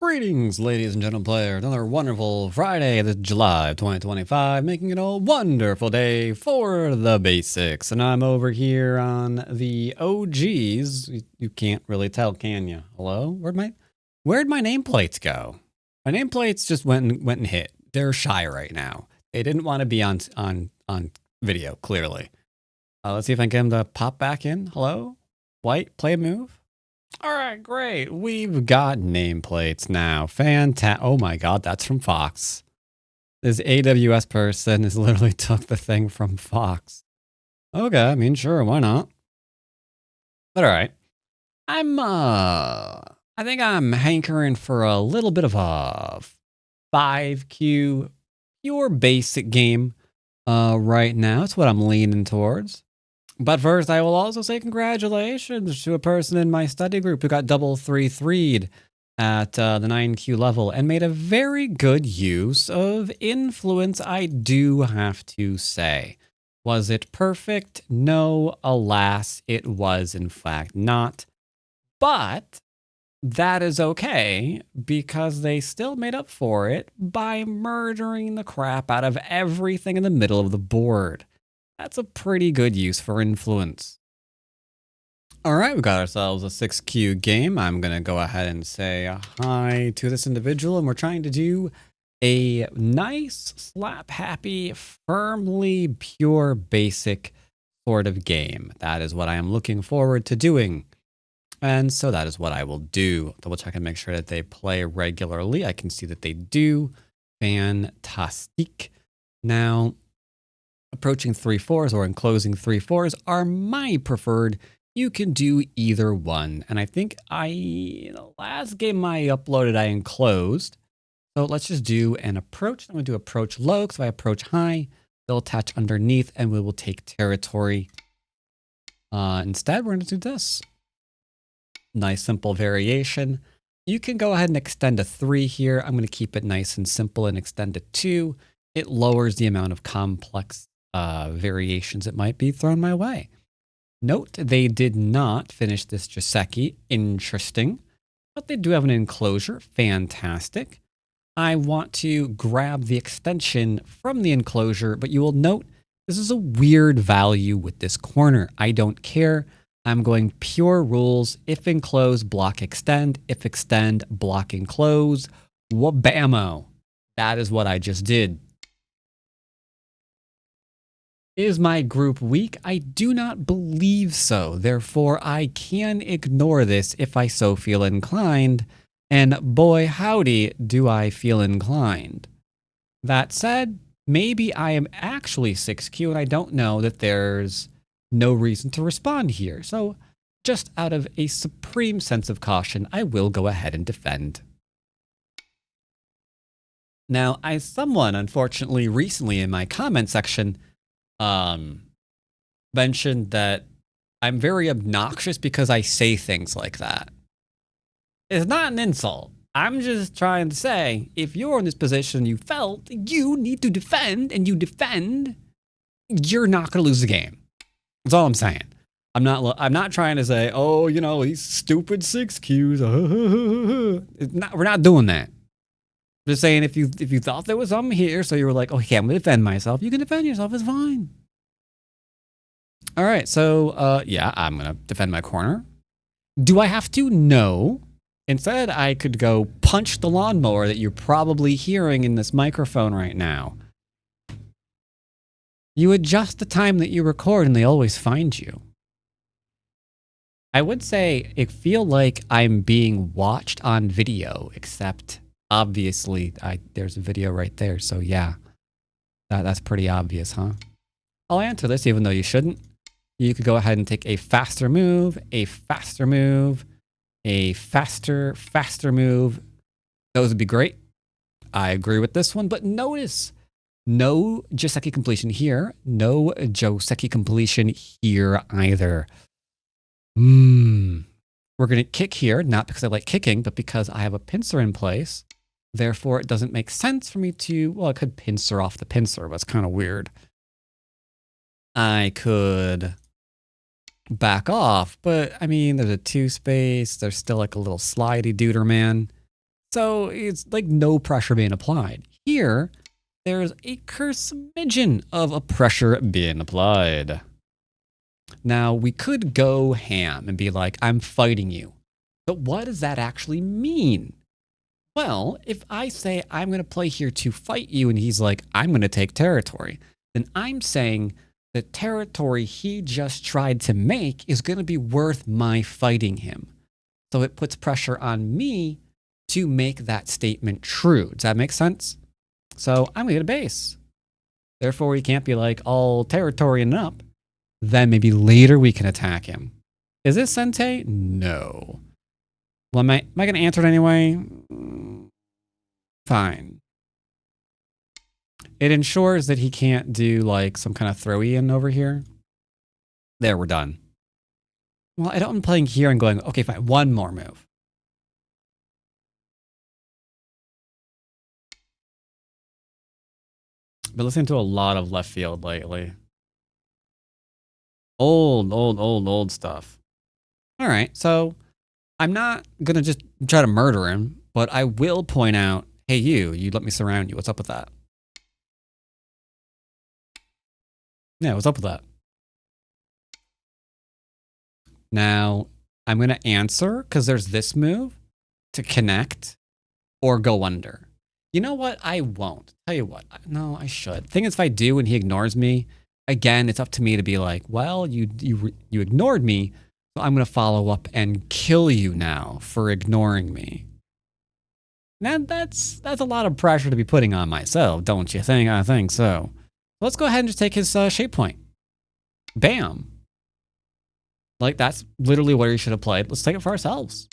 Greetings, ladies and gentlemen players. Another wonderful Friday, this July of 2025, making it a wonderful day for the basics. And I'm over here on the OGs. You can't really tell, can you? Hello? Where'd my nameplates go? My nameplates just went and hit. They're shy right now. They didn't want to be on video, clearly. Let's see if I can get them to pop back in. Hello? White, play a move. All right, great. We've got nameplates now. Fantastic. Oh my God, that's from Fox. This AWS person has literally took the thing from Fox. Okay, I mean, sure, why not? But all right. I think I'm hankering for a little bit of a 5Q pure basic game right now. That's what I'm leaning towards. But first, I will also say congratulations to a person in my study group who got double 3-3'd at the 9Q level and made a very good use of influence, I do have to say. Was it perfect? No, alas, it was in fact not. But that is okay because they still made up for it by murdering the crap out of everything in the middle of the board. That's a pretty good use for influence. All right, we got ourselves a 6Q game. I'm going to go ahead and say hi to this individual, and we're trying to do a nice, slap-happy, firmly pure basic sort of game. That is what I am looking forward to doing. And so that is what I will do. Double check and make sure that they play regularly. I can see that they do. Fantastic. Now, approaching 3-4s or enclosing 3-4s are my preferred. You can do either one. And I think the last game I uploaded, I enclosed. So let's just do an approach. I'm going to do approach low because if I approach high, they'll attach underneath and we will take territory. Instead, we're going to do this. Nice, simple variation. You can go ahead and extend a 3 here. I'm going to keep it nice and simple and extend a 2. It lowers the amount of complex variations that might be thrown my way. Note, they did not finish this Joseki. Interesting. But they do have an enclosure. Fantastic. I want to grab the extension from the enclosure, but you will note this is a weird value with this corner. I don't care. I'm going pure rules. If enclose, block extend. If extend, block enclose. Wabamo. That is what I just did. Is my group weak? I do not believe so. Therefore, I can ignore this if I so feel inclined. And boy, howdy, do I feel inclined. That said, maybe I am actually 6Q and I don't know that there's no reason to respond here. So just out of a supreme sense of caution, I will go ahead and defend. Now, someone, unfortunately, recently in my comment section, mentioned that I'm very obnoxious because I say things like that. It's not an insult. I'm just trying to say, if you're in this position you felt you need to defend and you defend, you're not going to lose the game. That's all I'm saying. I'm not trying to say, oh, you know, these stupid 6Qs. We're not doing that. Just saying, if you thought there was something here, so you were like, okay, I'm going to defend myself, you can defend yourself, it's fine. All right, so, yeah, I'm going to defend my corner. Do I have to? No. Instead, I could go punch the lawnmower that you're probably hearing in this microphone right now. You adjust the time that you record and they always find you. I would say it feels like I'm being watched on video, except obviously there's a video right there. So yeah, that's pretty obvious, huh? I'll answer this even though you shouldn't. You could go ahead and take a faster move, a faster move, a faster move. Those would be great. I agree with this one, but notice no Joseki completion here. No Joseki completion here either. We're going to kick here, not because I like kicking, but because I have a pincer in place. Therefore, it doesn't make sense for me to, well, I could pincer off the pincer, but it's kind of weird. I could back off, but I mean, there's a 2 space. There's still like a little slidey duder, man. So it's like no pressure being applied. Here, there's a smidgen of a pressure being applied. Now, we could go ham and be like, I'm fighting you. But what does that actually mean? Well, if I say I'm going to play here to fight you and he's like, I'm going to take territory, then I'm saying the territory he just tried to make is going to be worth my fighting him. So it puts pressure on me to make that statement true. Does that make sense? So I'm going to get a base. Therefore, he can't be like all territory and up. Then maybe later we can attack him. Is this Sente? No. Well, am I going to answer it anyway? Fine. It ensures that he can't do like some kind of throw-in over here. There, we're done. Well, I don't want playing here and going, okay, fine, one more move. Been listening to a lot of left field lately. Old stuff. All right, so I'm not going to just try to murder him, but I will point out, hey, you let me surround you. What's up with that? Yeah, what's up with that? Now, I'm going to answer because there's this move to connect or go under. You know what? I won't. Tell you what. No, I should. Thing is, if I do and he ignores me, again, it's up to me to be like, well, you ignored me, so I'm going to follow up and kill you now for ignoring me. Now, that's a lot of pressure to be putting on myself, don't you think? I think so. Let's go ahead and just take his shape point. Bam. Like, that's literally where he should have played. Let's take it for ourselves.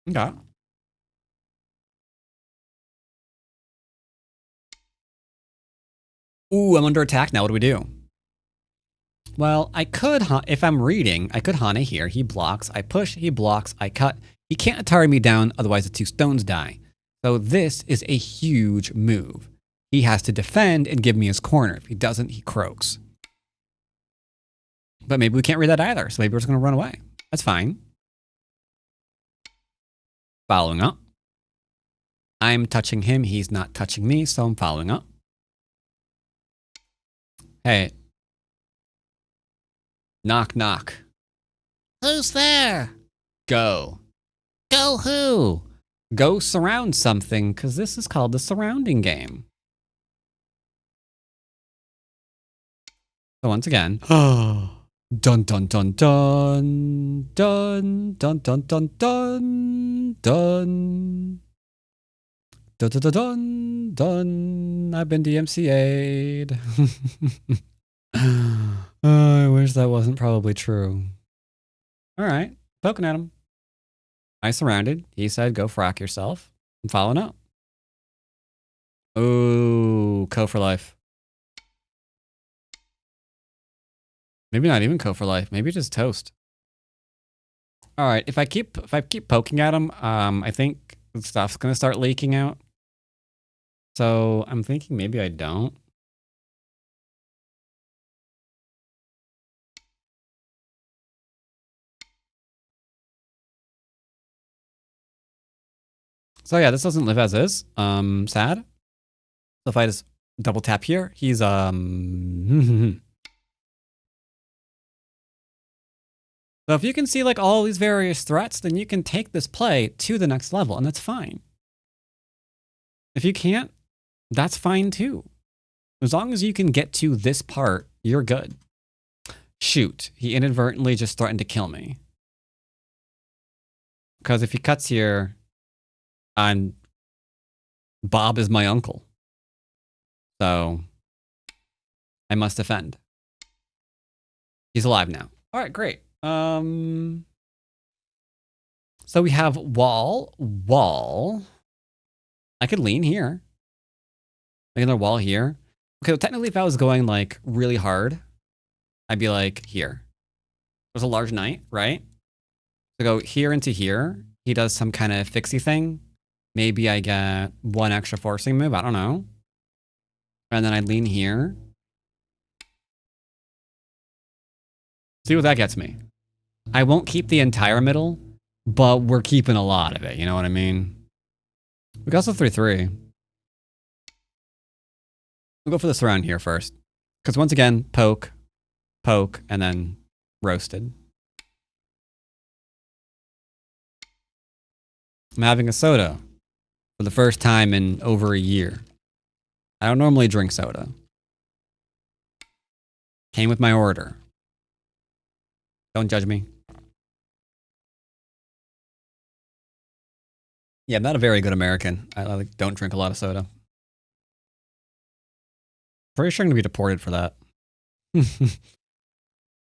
Okay. Ooh, I'm under attack now. What do we do? Well, I could, if I'm reading, I could Hana here. He blocks. I push. He blocks. I cut. He can't Atari me down, otherwise the 2 stones die. So this is a huge move. He has to defend and give me his corner. If he doesn't, he croaks. But maybe we can't read that either, so maybe we're just going to run away. That's fine. Following up. I'm touching him. He's not touching me, so I'm following up. Hey. Knock, knock. Who's there? Go. Go who? Go surround something, because this is called the surrounding game. So once again, dun dun dun dun dun dun dun dun dun dun dun dun dun dun dun. I've been DMCA'd. I wish that wasn't probably true. All right, poking at him. I surrounded. He said, "Go frack yourself." I'm following up. Ooh, co for life. Maybe not even co for life. Maybe just toast. All right. If I keep poking at him, I think stuff's gonna start leaking out. So I'm thinking maybe I don't. So yeah, this doesn't live as is. Sad. So if I just double tap here, he's So if you can see like all these various threats, then you can take this play to the next level, and that's fine. If you can't, that's fine too. As long as you can get to this part, you're good. Shoot, he inadvertently just threatened to kill me. Because if he cuts here, Bob is my uncle. So I must defend. He's alive now. All right, great. So we have wall. I could lean here. Make another wall here. Okay, well, technically if I was going like really hard, I'd be like here. There's a large knight, right? So go here into here. He does some kind of fixie thing. Maybe I get 1 extra forcing move. I don't know. And then I'd lean here. See what that gets me. I won't keep the entire middle, but we're keeping a lot of it. You know what I mean? We got also 3-3. We'll go for this round here first. Because once again, poke, poke, and then roasted. I'm having a soda for the first time in over a year. I don't normally drink soda. Came with my order. Don't judge me. Yeah, I'm not a very good American. I don't drink a lot of soda. Pretty sure I'm going to be deported for that.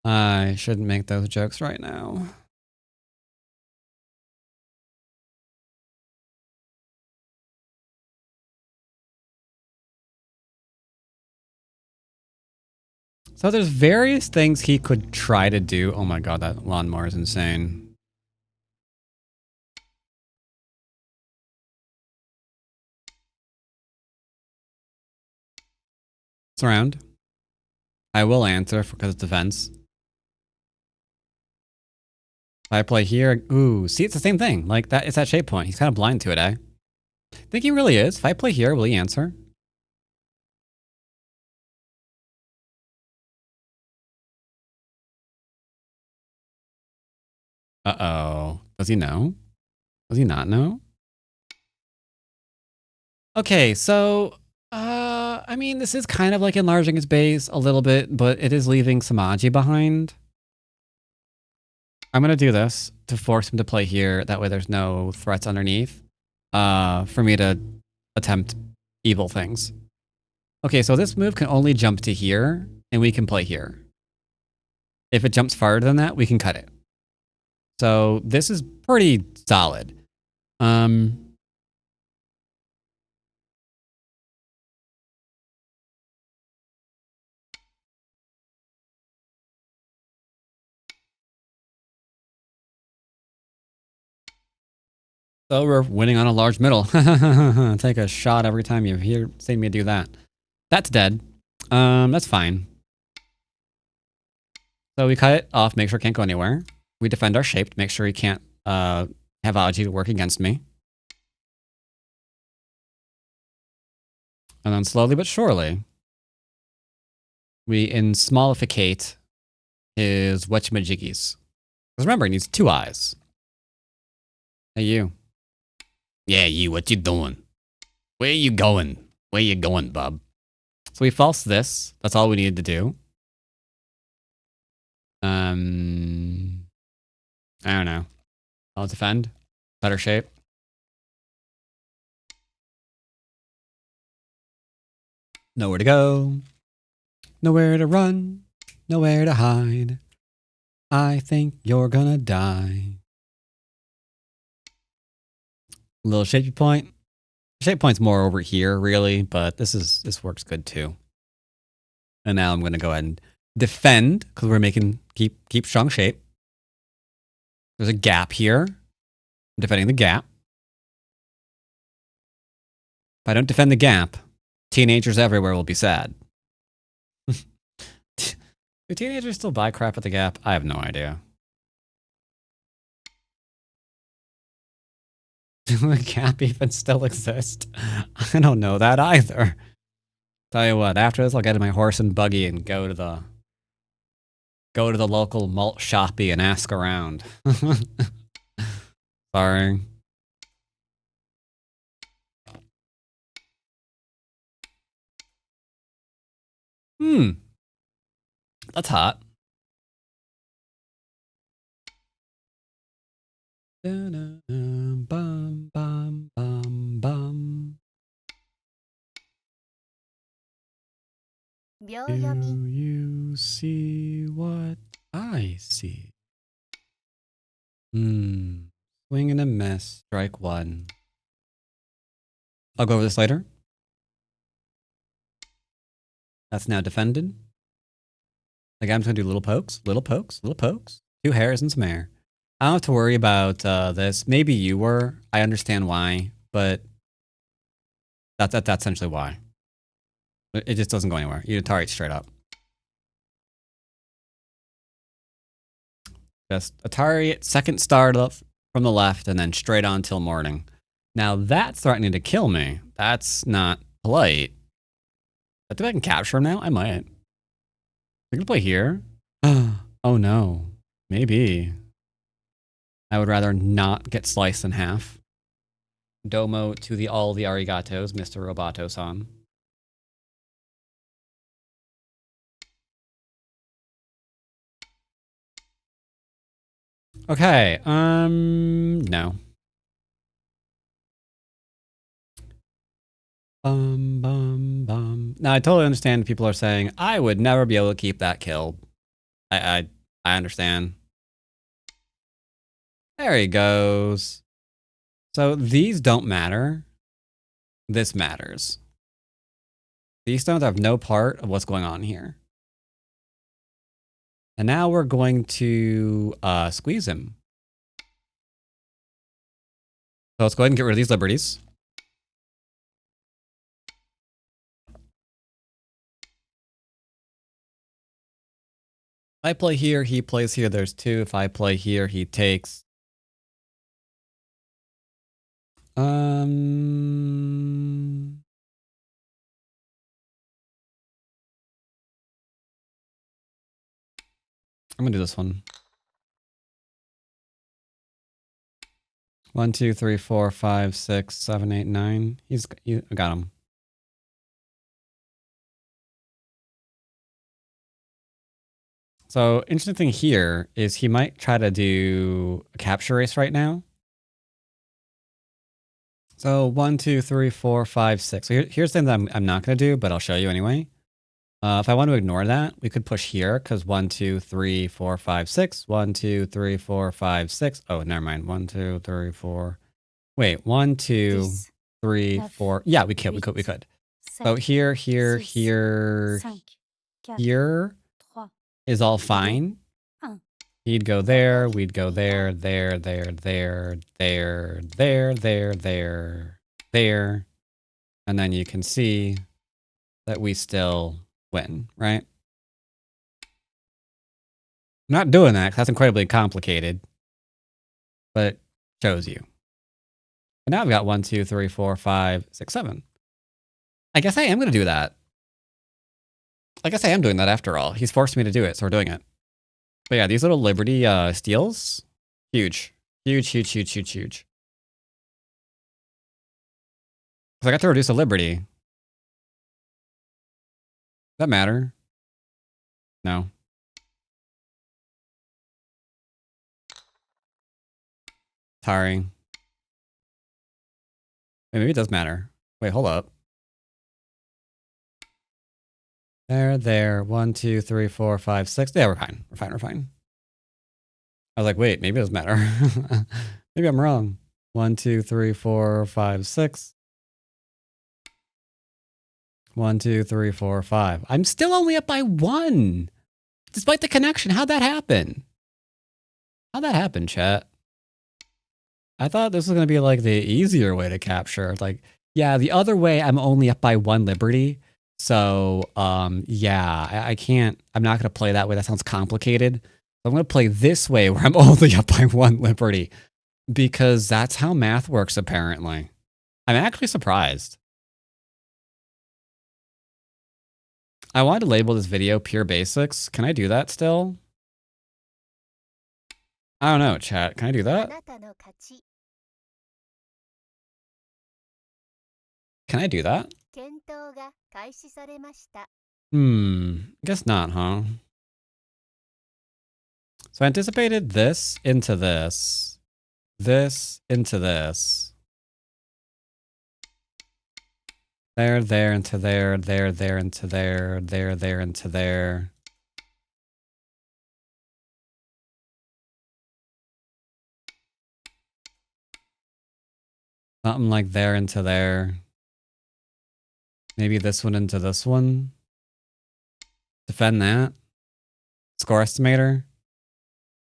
I shouldn't make those jokes right now. So there's various things he could try to do. Oh my god, that lawnmower is insane. It's around. I will answer because it's defense. If I play here, ooh, see, it's the same thing. Like that, it's that shape point. He's kind of blind to it, eh? I think he really is. If I play here, will he answer? Uh-oh. Does he know? Does he not know? Okay, so, I mean, this is kind of like enlarging his base a little bit, but it is leaving Samaji behind. I'm going to do this to force him to play here. That way there's no threats underneath for me to attempt evil things. Okay, so this move can only jump to here, and we can play here. If it jumps farther than that, we can cut it. So this is pretty solid. So we're winning on a large middle. Take a shot every time you hear see me do that. That's dead. That's fine. So we cut it off, make sure it can't go anywhere. We defend our shape to make sure he can't have Aji work against me. And then slowly but surely, we insmallificate his whatchamajiggies. Because remember, he needs 2 eyes. Hey, you. Yeah, you, what you doing? Where you going? Where you going, bub? So we false this. That's all we needed to do. I don't know. I'll defend. Better shape. Nowhere to go. Nowhere to run. Nowhere to hide. I think you're gonna die. Little shapey point. Shape point's more over here, really, but this works good too. And now I'm gonna go ahead and defend because we're making keep strong shape. There's a gap here. I'm defending the gap. If I don't defend the gap, teenagers everywhere will be sad. Do teenagers still buy crap at the Gap? I have no idea. Do the Gap even still exist? I don't know that either. Tell you what, after this I'll get in my horse and buggy and go to the local malt shoppy and ask around. Sorry. That's hot. Bum, bum, bum, bum. Do you see what I see? Swing and a miss. Strike 1. I'll go over this later. That's now defended. The game's gonna do little pokes, little pokes, little pokes. 2 hairs and some air. I don't have to worry about this. Maybe you were. I understand why, but that's essentially why. It just doesn't go anywhere. You target straight up. Just Atari second startup from the left and then straight on till morning. Now that's threatening to kill me. That's not polite. I think I can capture him now? I might. We can play here. Oh no. Maybe. I would rather not get sliced in half. Domo to all the arigatos, Mr. Roboto-san. Okay, no. Now I totally understand people are saying, I would never be able to keep that killed. I understand. There he goes. So these don't matter. This matters. These stones have no part of what's going on here. And now we're going to squeeze him. So let's go ahead and get rid of these liberties. If I play here, he plays here, there's 2. If I play here, he takes. I'm gonna do this one. 1, 2, 3, 4, 5, 6, 7, 8, 9. I got him. So interesting thing here is he might try to do a capture race right now. So 1, 2, 3, 4, 5, 6. So here's things I'm not going to do, but I'll show you anyway. If I want to ignore that, we could push here because 1, 2, 3, 4, 5, 6. 1, 2, 3, 4, 5, 6. Oh, never mind. 1, 2, 3, 4. Wait, 1, 2, 3, 4. Yeah, we could. So here is all fine. He'd go there, we'd go there, there, and then you can see that we still win, right? I'm not doing that because that's incredibly complicated, but it shows you. And now I've got 1, 2, 3, 4, 5, 6, 7. I guess I am going to do that. I guess I am doing that after all. He's forced me to do it, so we're doing it. But yeah, these little Liberty steals, huge. Huge. Because I got to reduce a Liberty. Does that matter? No. Tiring. Wait, maybe it does matter. Wait, hold up. There. 1, 2, 3, 4, 5, 6. Yeah, we're fine. We're fine. I was like, wait, maybe it does matter. Maybe I'm wrong. 1, 2, 3, 4, 5, 6. 1, 2, 3, 4, 5. I'm still only up by 1. Despite the connection. How'd that happen? How'd that happen, chat? I thought this was going to be like the easier way to capture. Like, yeah, the other way I'm only up by 1 Liberty. So, yeah, I can't, I'm not going to play that way. That sounds complicated. I'm going to play this way where I'm only up by 1 Liberty because that's how math works, apparently. I'm actually surprised. I wanted to label this video Pure Basics. Can I do that still? I don't know, chat. Can I do that? Can I do that? Guess not, huh? So I anticipated this into this. This into this. There into there, into there, into there. Something like there into there. Maybe this one into this one. Defend that. Score estimator.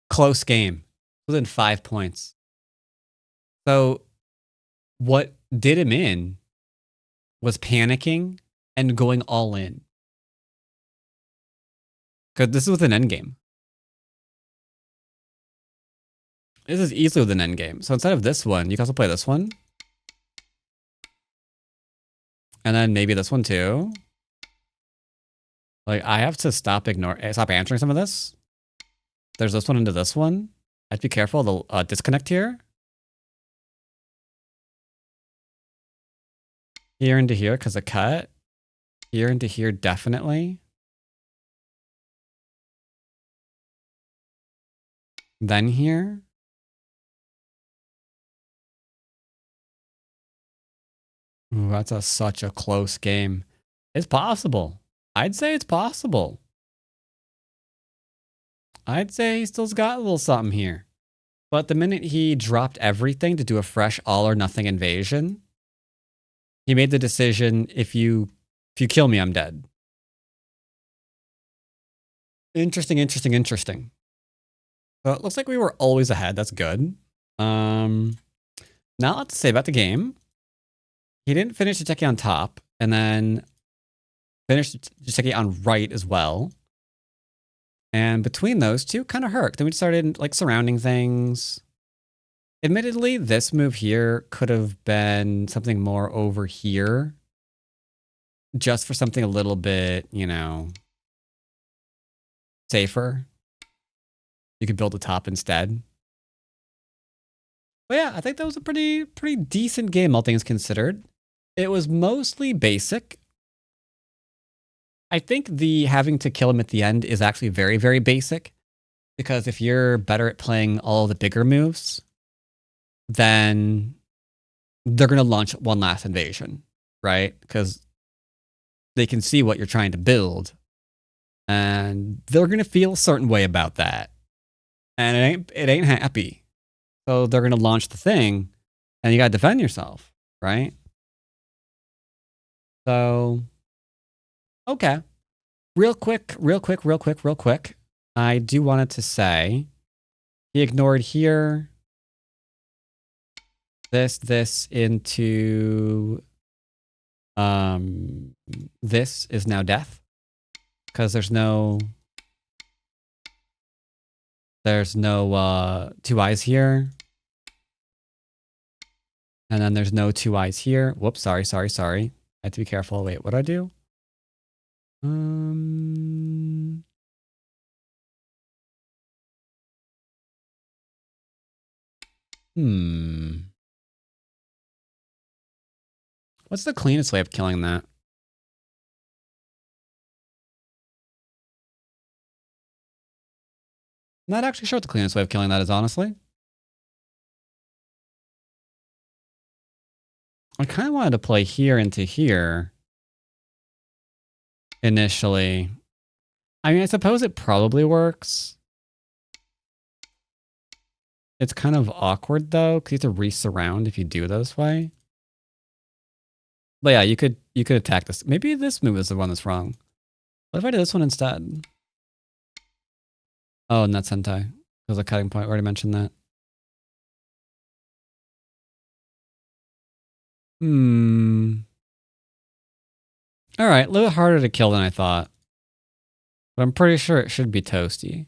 Close game. Within 5 points. So what did him in was panicking and going all in. Because this was an endgame. This is easily within endgame. So instead of this one, you can also play this one. And then maybe this one too. Like, I have to stop answering some of this. There's this one into this one. I have to be careful of the disconnect here. Here into here, because of cut. Here into here, definitely. Then here. Ooh, that's such a close game. It's possible. I'd say it's possible. I'd say he still's got a little something here. But the minute he dropped everything to do a fresh all or nothing invasion, he made the decision, if you kill me, I'm dead. Interesting. So it looks like we were always ahead. That's good. Now let's say about the game. He didn't finish Jiteki on top, and then finished Jiteki on right as well. And between those two, kind of hurt. Then we started like surrounding things. Admittedly, this move here could have been something more over here. Just for something a little bit, you know, safer. You could build a top instead. But yeah, I think that was a pretty decent game, all things considered. It was mostly basic. I think the having to kill him at the end is actually very basic. Because if you're better at playing all the bigger moves, then they're going to launch one last invasion, right? Because they can see what you're trying to build. And they're going to feel a certain way about that. And it ain't happy. So they're going to launch the thing, and you got to defend yourself, right? So, okay. Real quick. I do wanted to say, he ignored here. This into, this is now death. Because there's no 2 eyes here. And then there's no 2 eyes here. Whoops, sorry. I have to be careful. Wait, what do I do? What's the cleanest way of killing that? I'm not actually sure what the cleanest way of killing that is, honestly. I kind of wanted to play here into here initially. I mean, I suppose it probably works. It's kind of awkward though, because you have to re-surround if you do it this way. But yeah, you could attack this. Maybe this move is the one that's wrong. What if I did this one instead? Oh, and that's hentai. Because a cutting point. I already mentioned that. Alright, a little harder to kill than I thought. But I'm pretty sure it should be toasty.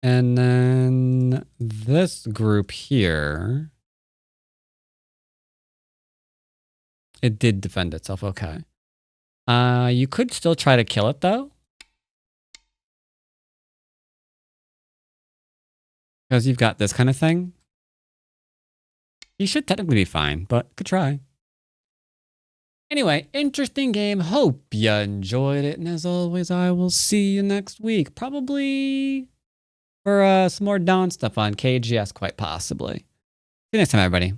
And then this group here. It did defend itself, okay. You could still try to kill it though. Because you've got this kind of thing. You should technically be fine, but could try. Anyway, interesting game. Hope you enjoyed it. And as always, I will see you next week. Probably for some more Dawn stuff on KGS, quite possibly. See you next time, everybody.